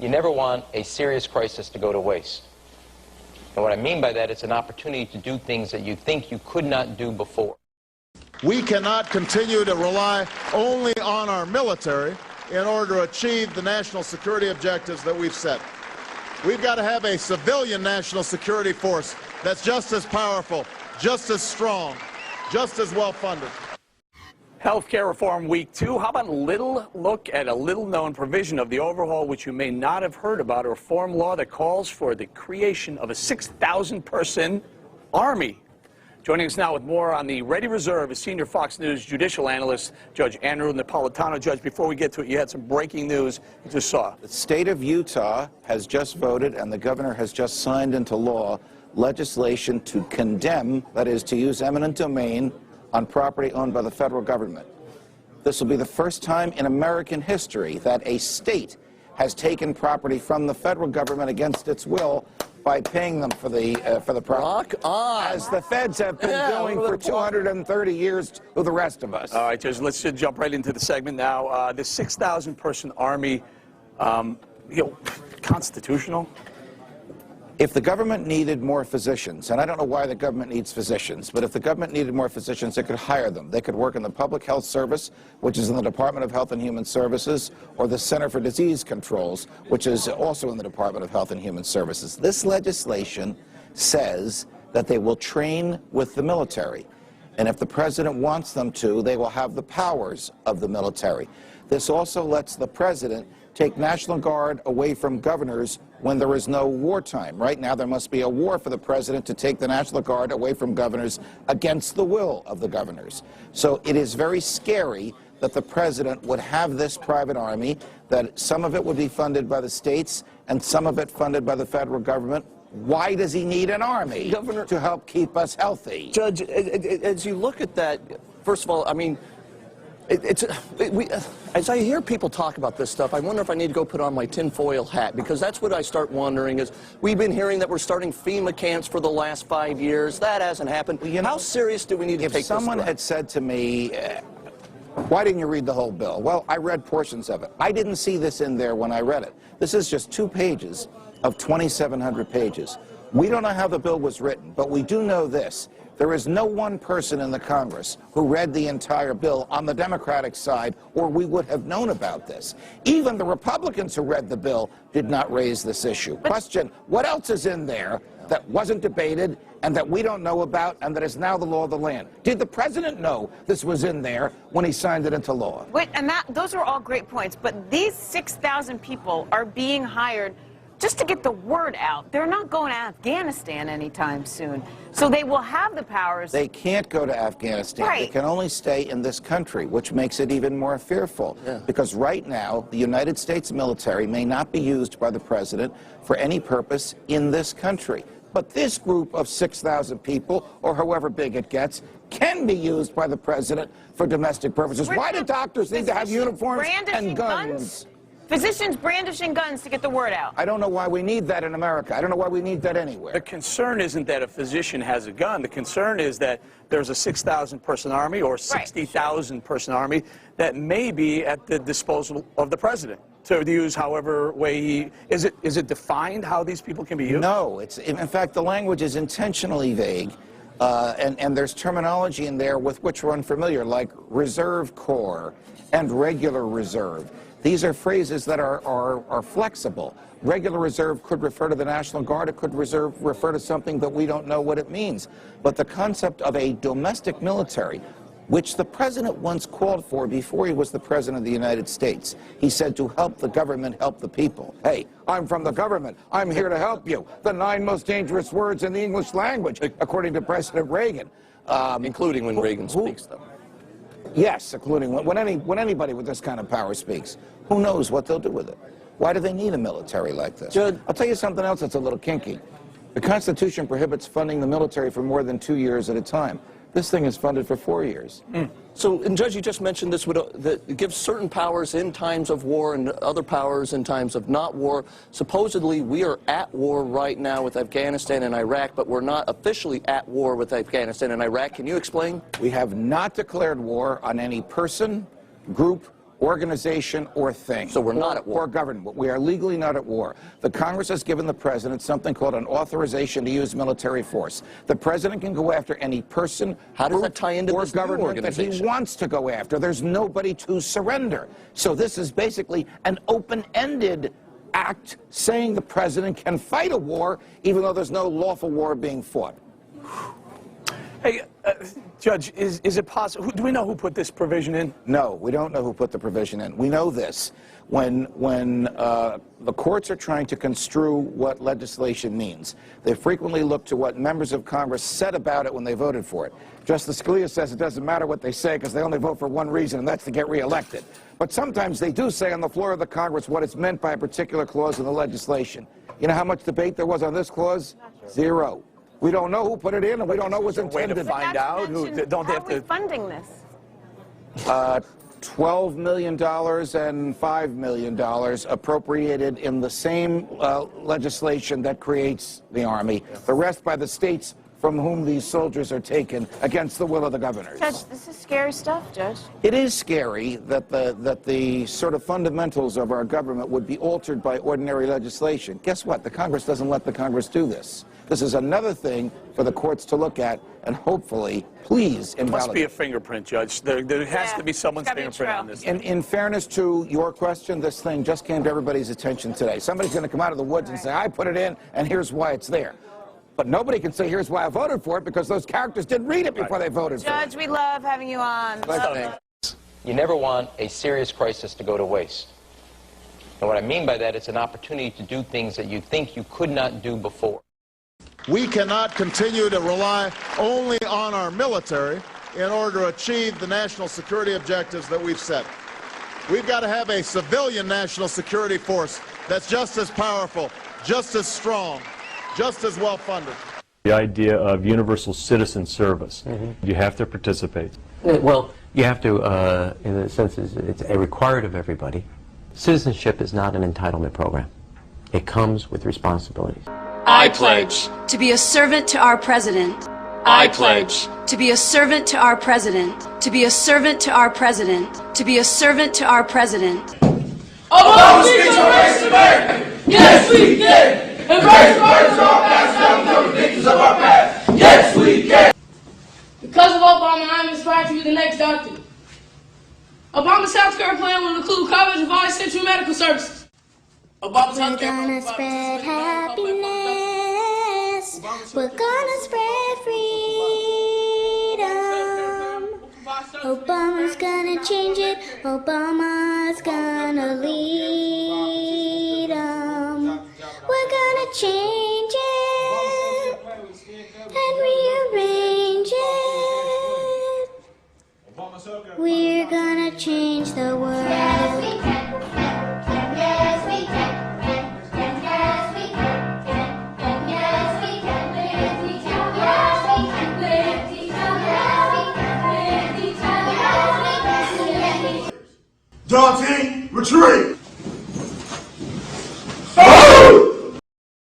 you never want a serious crisis to go to waste. And what I mean by that, it's an opportunity to do things that you think you could not do before. We cannot continue to rely only on our military in order to achieve the national security objectives that we've set. We've got to have a civilian national security force that's just as powerful, just as strong, just as well-funded. Healthcare reform week 2. How about a little look at a little-known provision of the overhaul, which you may not have heard about, a reform law that calls for the creation of a 6,000-person Army. Joining us now with more on the Ready Reserve is senior Fox News judicial analyst, Judge Andrew Napolitano. Judge, before we get to it, you had some breaking news you just saw. The state of Utah has just voted, and the governor has just signed into law legislation to condemn, that is, to use eminent domain on property owned by the federal government. This will be the first time in American history that a state has taken property from the federal government against its will by paying them for the property. Rock on. As the feds have been doing for 230 years to the rest of us. All right, Judge, let's just jump right into the segment now. The 6,000-person Army, constitutional? If the government needed more physicians, and I don't know why the government needs physicians, but if the government needed more physicians, they could hire them. They could work in the Public Health Service, which is in the Department of Health and Human Services, or the Center for Disease Controls, which is also in the Department of Health and Human Services. This legislation says that they will train with the military. And if the president wants them to, they will have the powers of the military. This also lets the president take National Guard away from governors when there is no wartime. Right now, there must be a war for the president to take the National Guard away from governors against the will of the governors. So it is very scary that the president would have this private army, that some of it would be funded by the states and some of it funded by the federal government. Why does he need an army? Governor, to help keep us healthy? Judge, as you look at that, first of all, I mean, as I hear people talk about this stuff, I wonder if I need to go put on my tinfoil hat, because that's what I start wondering is, we've been hearing that we're starting FEMA camps for the last 5 years. That hasn't happened. Well, you know, how serious do we need to take this? If someone had said to me, why didn't you read the whole bill? Well, I read portions of it. I didn't see this in there when I read it. This is just 2 pages of 2,700 pages. We don't know how the bill was written, but we do know this. There is no one person in the Congress who read the entire bill on the Democratic side, or we would have known about this. Even the Republicans who read the bill did not raise this issue. Question, what else is in there that wasn't debated and that we don't know about and that is now the law of the land? Did the president know this was in there when he signed it into law? Wait, and those are all great points, but these 6,000 people are being hired just to get the word out. They're not going to Afghanistan anytime soon. So they will have the powers. They can't go to Afghanistan. Right. They can only stay in this country, which makes it even more fearful. Yeah. Because right now, the United States military may not be used by the president for any purpose in this country. But this group of 6,000 people, or however big it gets, can be used by the president for domestic purposes. Why do doctors need to have uniforms and guns? Physicians brandishing guns to get the word out. I don't know why we need that in America. I don't know why we need that anywhere. The concern isn't that a physician has a gun. The concern is that there's a 6,000-person army or 60,000-person army that may be at the disposal of the president to use however way he... Is it defined how these people can be used? No. In fact, the language is intentionally vague. And there's terminology in there with which we're unfamiliar, like reserve corps and regular reserve. These are phrases that are flexible. Regular reserve could refer to the National Guard. It could refer to something that we don't know what it means. But the concept of a domestic military, which the president once called for before he was the president of the United States. He said to help the government help the people. Hey, I'm from the government. I'm here to help you. The 9 most dangerous words in the English language, according to President Reagan. Including when Reagan speaks, though. Yes, including when anybody with this kind of power speaks. Who knows what they'll do with it? Why do they need a military like this? Judge, I'll tell you something else that's a little kinky. The Constitution prohibits funding the military for more than 2 years at a time. This thing is funded for 4 years. So, and Judge, you just mentioned this, that it gives certain powers in times of war and other powers in times of not war. Supposedly, we are at war right now with Afghanistan and Iraq, but we're not officially at war with Afghanistan and Iraq. Can you explain? We have not declared war on any person, group, organization, or thing. So we're not at war. Or government. We are legally not at war. The Congress has given the president something called an authorization to use military force. The president can go after any person, How does that tie into or this new government that he organization? wants to go after. There's nobody to surrender. So this is basically an open-ended act saying the president can fight a war even though there's no lawful war being fought. Hey, Judge, is it possible? Do we know who put this provision in? No, we don't know who put the provision in. We know this. When the courts are trying to construe what legislation means, they frequently look to what members of Congress said about it when they voted for it. Justice Scalia says it doesn't matter what they say because they only vote for one reason, and that's to get reelected. But sometimes they do say on the floor of the Congress what is meant by a particular clause in the legislation. You know how much debate there was on this clause? Zero. We don't know who put it in, and we don't know what's intended. Way to find out who. Don't they have to? How are we funding this? $12 million and $5 million appropriated in the same legislation that creates the Army. The rest by the states from whom these soldiers are taken against the will of the governors. Judge, this is scary stuff, Judge. It is scary that the sort of fundamentals of our government would be altered by ordinary legislation. Guess what? The Congress doesn't let the Congress do this. This is another thing for the courts to look at and hopefully, please, invalidate. Must be a fingerprint, Judge. There has to be someone's fingerprint on this. In fairness to your question, this thing just came to everybody's attention today. Somebody's going to come out of the woods and say, I put it in, and here's why it's there. But nobody can say, here's why I voted for it, because those characters didn't read it before they voted for it. Judge, we love having you on. You never want a serious crisis to go to waste. And what I mean by that, it's an opportunity to do things that you think you could not do before. We cannot continue to rely only on our military in order to achieve the national security objectives that we've set. We've got to have a civilian national security force that's just as powerful, just as strong, just as well funded. The idea of universal citizen service. You have to participate. Well, you have to, in a sense, it's required of everybody. Citizenship is not an entitlement program. It comes with responsibilities. I pledge to be a servant to our president. I pledge to be a servant to our president. To be a servant to our president. To be a servant to our president. Obama speaks on race America. Yes, we can. Embrace burdens of our past, never the victims of our past. Yes, we can. Because of Obama, I am inspired to be the next doctor. Obama's healthcare plan will include coverage of all essential medical services. Obama's We're gonna spread happiness. We're gonna spread freedom. Obama's gonna change it. Obama's gonna lead 'em. We're gonna change it and rearrange it. We're gonna change the world. Daunting retreat!